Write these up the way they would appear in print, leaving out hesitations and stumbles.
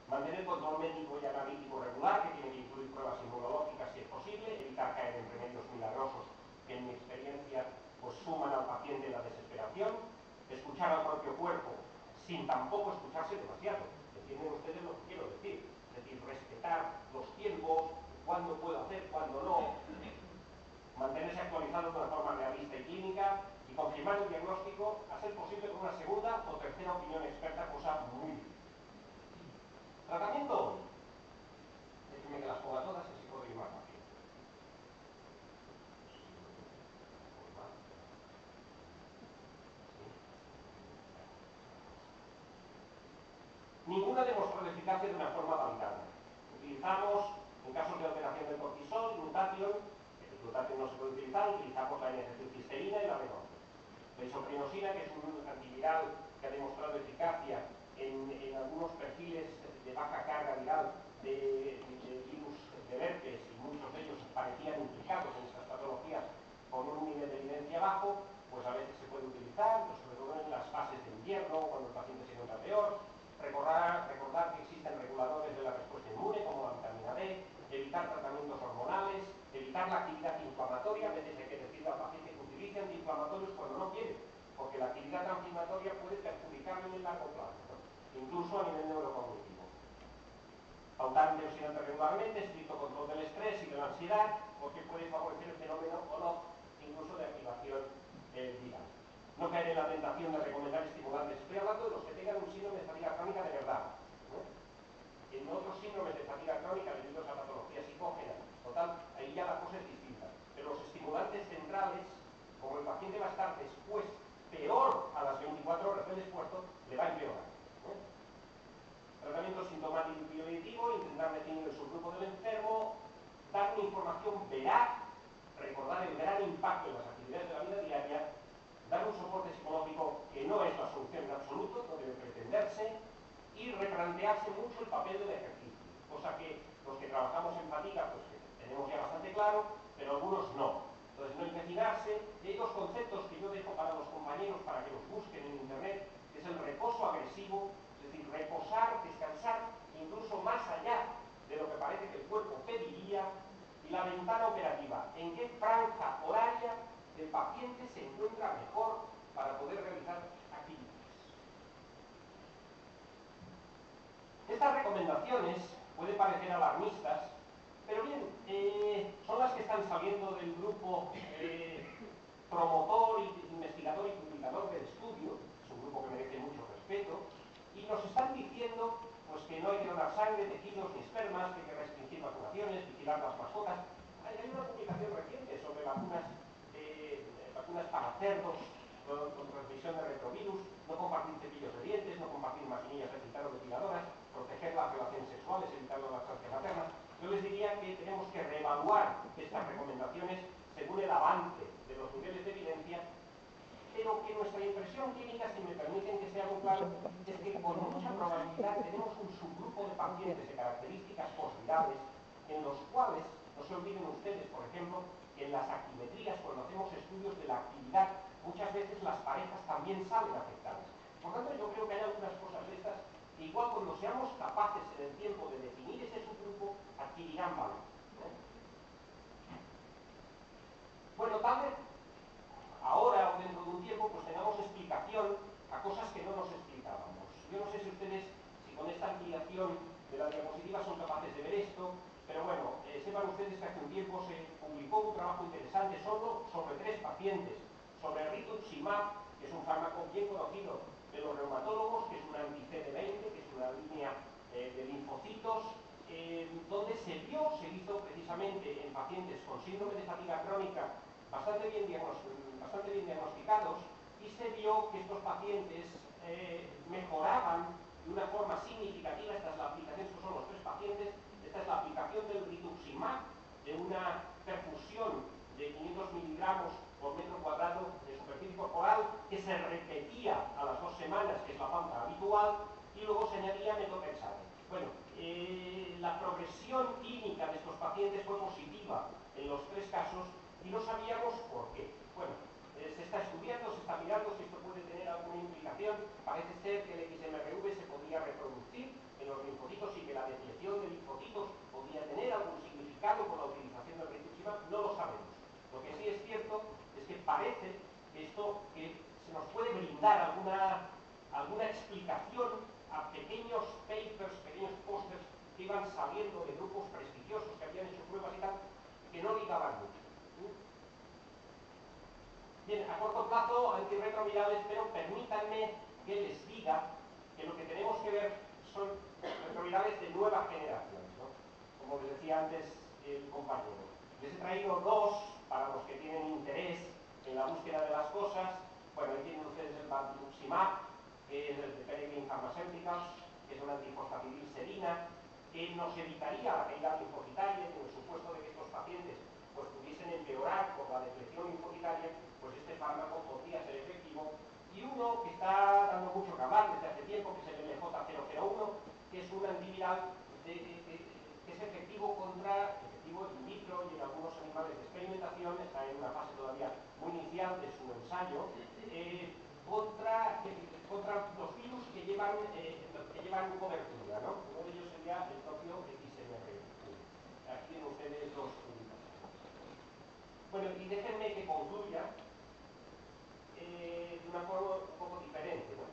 Mantener control médico y analítico regular, que tiene que incluir pruebas inmunológicas si es posible, evitar caer en remedios milagrosos que en mi experiencia pues suman al paciente la desesperación, escuchar al propio cuerpo sin tampoco escucharse demasiado. ¿Entienden ustedes lo que quiero decir? Es decir, respetar los tiempos, cuándo puedo hacer, cuándo no, mantenerse actualizado de una forma realista y clínica y confirmar el diagnóstico, a ser posible con una segunda o tercera opinión experta, cosa muy difícil. Tratamiento. Déjenme que las ponga todas y así puedo ir más rápido. Ninguna demostró eficacia de una forma validada. Utilizamos, en casos de alteración del cortisol, glutatión. El glutatión no se puede utilizar, utilizamos la N-acetilcisteína y la L-norte. La isoprinosina, que es un antiviral que ha demostrado eficacia en algunos perfiles de baja carga viral de virus de herpes, y muchos de ellos parecían implicados en estas patologías con un nivel de evidencia bajo, pues a veces se puede utilizar, pues sobre todo en las fases de invierno, cuando el paciente se encuentra peor. Recordar que existen reguladores de la respuesta inmune, como la vitamina D, evitar tratamientos hormonales, evitar la actividad inflamatoria. A veces hay que decirle al paciente que utilice antiinflamatorios cuando no quiere, porque la actividad antiinflamatoria puede perjudicarle en el largo plazo, ¿no? Incluso a nivel neurocognitivo. Pautar antioxidantes regularmente, estricto control del estrés y de la ansiedad, porque puede favorecer el fenómeno o no, incluso de activación viral. No caer en la tentación de recomendar estimulantes. Estoy hablando de los que tengan un síndrome de fatiga crónica de verdad, ¿no? En otros síndromes de fatiga crónica debido a patología psicógena, total, ahí ya la cosa es distinta. Pero los estimulantes centrales, como el paciente va a estar después peor a las 24 horas del esfuerzo, le va a empeorar, ¿no? Tratamiento sintomático y biológico, intentar definir el subgrupo del enfermo, dar una información veraz, recordar el gran impacto en las actividades de la vida diaria, dar un soporte psicológico que no es la solución en absoluto, no debe pretenderse, y replantearse mucho el papel del ejercicio, cosa que los que trabajamos en fatiga pues tenemos ya bastante claro, pero algunos no. Entonces no empecinarse. Y hay dos conceptos que yo dejo para los compañeros para que los busquen en internet, que es el reposo agresivo, es decir, reposar, descansar, incluso más allá de lo que parece que el cuerpo pediría, y la ventana operativa, en qué franja horaria el paciente se encuentra mejor para poder realizar actividades. Estas recomendaciones pueden parecer alarmistas, pero bien, son las que están saliendo del grupo promotor, investigador y publicador del estudio. Es un grupo que merece mucho respeto, y nos están diciendo pues, que no hay que donar sangre, tejidos ni espermas, que hay que restringir vacunaciones, vigilar las mascotas. Hay una publicación reciente sobre vacunas para cerdos con transmisión de retrovirus, no compartir cepillos de dientes, no compartir maquinillas de afeitar o depiladoras, proteger las relaciones sexuales, evitar la lactancia materna. Yo les diría que tenemos que reevaluar estas recomendaciones según el avance de los niveles de evidencia, pero que nuestra impresión clínica, si me permiten que sea muy claro, es que con mucha probabilidad tenemos un subgrupo de pacientes de características postvirales en los cuales, no se olviden ustedes, por ejemplo, que en las actimetrías, cuando hacemos estudios de la actividad, muchas veces las parejas también salen afectadas. Por tanto, yo creo que hay algunas cosas de estas que igual cuando seamos capaces en el tiempo de definir ese subgrupo, adquirirán valor, ¿eh? Bueno, tal vez ahora o dentro de un tiempo pues tengamos explicación a cosas que no nos explicábamos. Yo no sé si ustedes, si con esta ampliación de la diapositiva son capaces de ver esto, pero bueno, sepan ustedes que hace un tiempo se publicó un trabajo interesante solo sobre 3 pacientes, sobre rituximab, que es un fármaco bien conocido de los reumatólogos, que es un anti-CD20, que es una línea de linfocitos, donde se hizo precisamente en pacientes con síndrome de fatiga crónica bastante bien diagnosticados, y se vio que estos pacientes mejoraban de una forma significativa. Esta es la aplicación, estos son los 3 pacientes, esta es la aplicación del rituximab, de una perfusión de 500 miligramos por metro cuadrado de superficie corporal, que se repetía a las 2 semanas, que es la pauta habitual, y luego se añadía metotrexato. Bueno, la progresión clínica de estos pacientes fue positiva en los 3 casos, y no sabíamos por qué. Bueno, se está estudiando, se está mirando si esto puede tener alguna implicación. Parece ser que el XMRV se podría reproducir en los linfocitos y que la depleción de linfocitos podría tener algún significado con la utilización del rituximab, no lo sabemos. Lo que sí es cierto es que parece que esto, que se nos puede brindar alguna explicación a pequeños papers, pequeños pósters que iban saliendo de grupos prestigiosos que habían hecho pruebas y tal, que no ligaban mucho. Bien, a corto plazo, antirretrovirales, pero permítanme que les diga que lo que tenemos que ver son retrovirales de nueva generación, ¿no? Como les decía antes el compañero. Les he traído dos para los que tienen interés en la búsqueda de las cosas. Bueno, ahí tienen ustedes el batuximab, que es el de Peregrine Pharmaceuticals, que es una antifosfatidilserina, que nos evitaría la caída linfocitaria, en el supuesto de que estos pacientes pues, pudiesen empeorar por la depresión linfocitaria, pues este fármaco podría ser efectivo. Y uno que está dando mucho que hablar desde hace tiempo, que es el LJ001, que es un antiviral que es efectivo in vitro y en algunos animales de experimentación, está en una fase todavía muy inicial de su ensayo, contra los virus que llevan cobertura, ¿no? Uno de ellos sería el propio XMR. Aquí tienen ustedes dos publicaciones. Bueno, y déjenme que concluya de una forma un poco diferente, ¿no?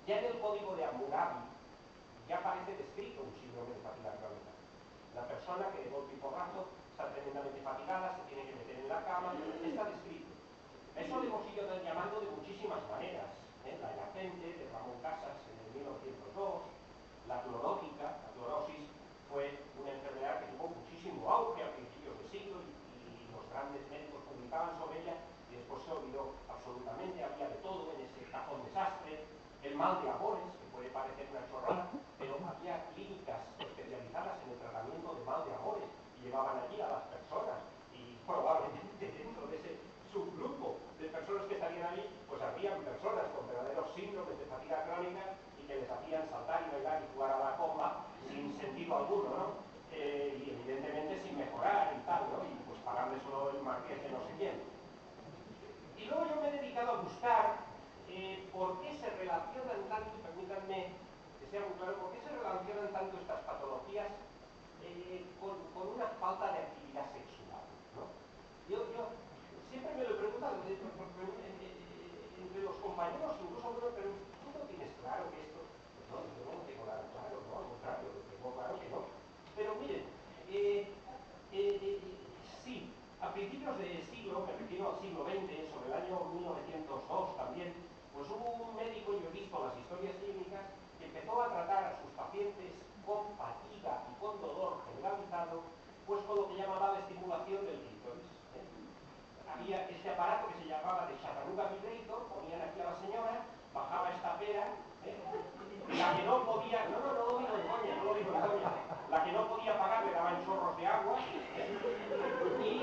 Ya en el código de Hammurabi ya aparece descrito un síndrome de fatiga crónica. La persona que de golpe y porrazo está tremendamente fatigada, se tiene que meter en la cama, está descrito. Eso le hemos ido llamando de muchísimas maneras. La yacente de Ramón Casas en el 1902, la clorótica, la clorosis, fue una enfermedad que tuvo muchísimo auge a principios de siglo y los grandes médicos publicaban sobre ella y después se olvidó absolutamente, había de todo en ese cajón desastre. El mal de amores, que puede parecer una chorrada, pero había clínicas especializadas en el tratamiento de mal de amores y llevaban allí a las personas y probablemente dentro de ese subgrupo de personas que estarían allí, pues habían personas con verdaderos síndromes de fatiga crónica y que les hacían saltar y bailar y jugar a la comba sin sentido alguno, ¿no? Y evidentemente sin mejorar y tal, ¿no? Y pues pagarle solo el marqués de no sé quién. Y luego yo me he dedicado a buscar por qué se relacionan tanto, y permítanme que sea muy claro, por qué se relacionan tanto estas patologías con una falta de actividad sexual, ¿no? Yo siempre me lo he preguntado entre los compañeros, incluso bueno, pero tú no tienes claro que esto, pues no, yo no lo tengo nada claro, no, al contrario, lo tengo claro que no. Pero miren, sí, a principios del siglo, me refiero al siglo XX, sobre el año 1902 también, pues hubo un médico, y yo he visto las historias clínicas, que empezó a tratar a sus pacientes con fatiga y con dolor generalizado, pues con lo que llamaba la estimulación del clítoris. Había este aparato que se llamaba de Chattanooga Vibrator, ponían aquí a la señora, bajaba esta pera, la que no podía, no lo digo de coña, no lo digo de coña, la que no podía pagar le daban chorros de agua, y,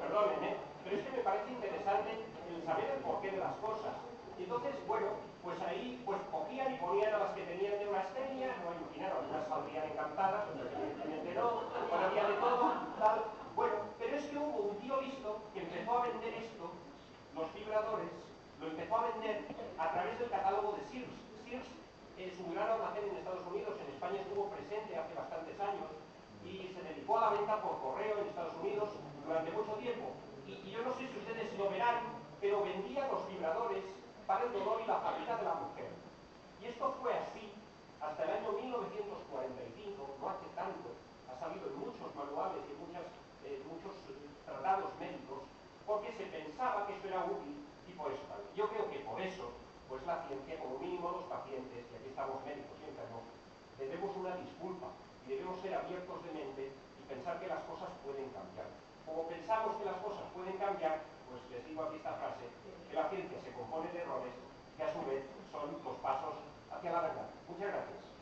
perdonen, pero es que me parece interesante el saber el porqué de las cosas. Y entonces, bueno, pues ahí pues cogían y ponían a las que tenían neurastenia, no imaginaron, algunas saldrían encantadas, otras evidentemente no, bueno, había de todo, tal. Bueno, pero es que hubo un tío listo que empezó a vender esto, los vibradores, lo empezó a vender a través del catálogo de Sears. Sears es un gran almacén en Estados Unidos, en España estuvo presente hace bastantes años y se dedicó a la venta por correo en Estados Unidos durante mucho tiempo. Y yo no sé si ustedes lo verán, pero vendía los vibradores para el dolor y la fatiga de la mujer. Y esto fue así hasta el año 1945, no hace tanto, ha salido en muchos manuales y en muchos tratados médicos, porque se pensaba que eso era útil y por eso tal. Yo creo que por eso, pues la ciencia, como mínimo los pacientes, y aquí estamos médicos y enfermos, debemos una disculpa y debemos ser abiertos de mente y pensar que las cosas pueden cambiar. Como pensamos que las cosas pueden cambiar, pues les digo aquí esta frase, que la ciencia se compone de errores que a su vez son los pasos hacia la verdad. Muchas gracias.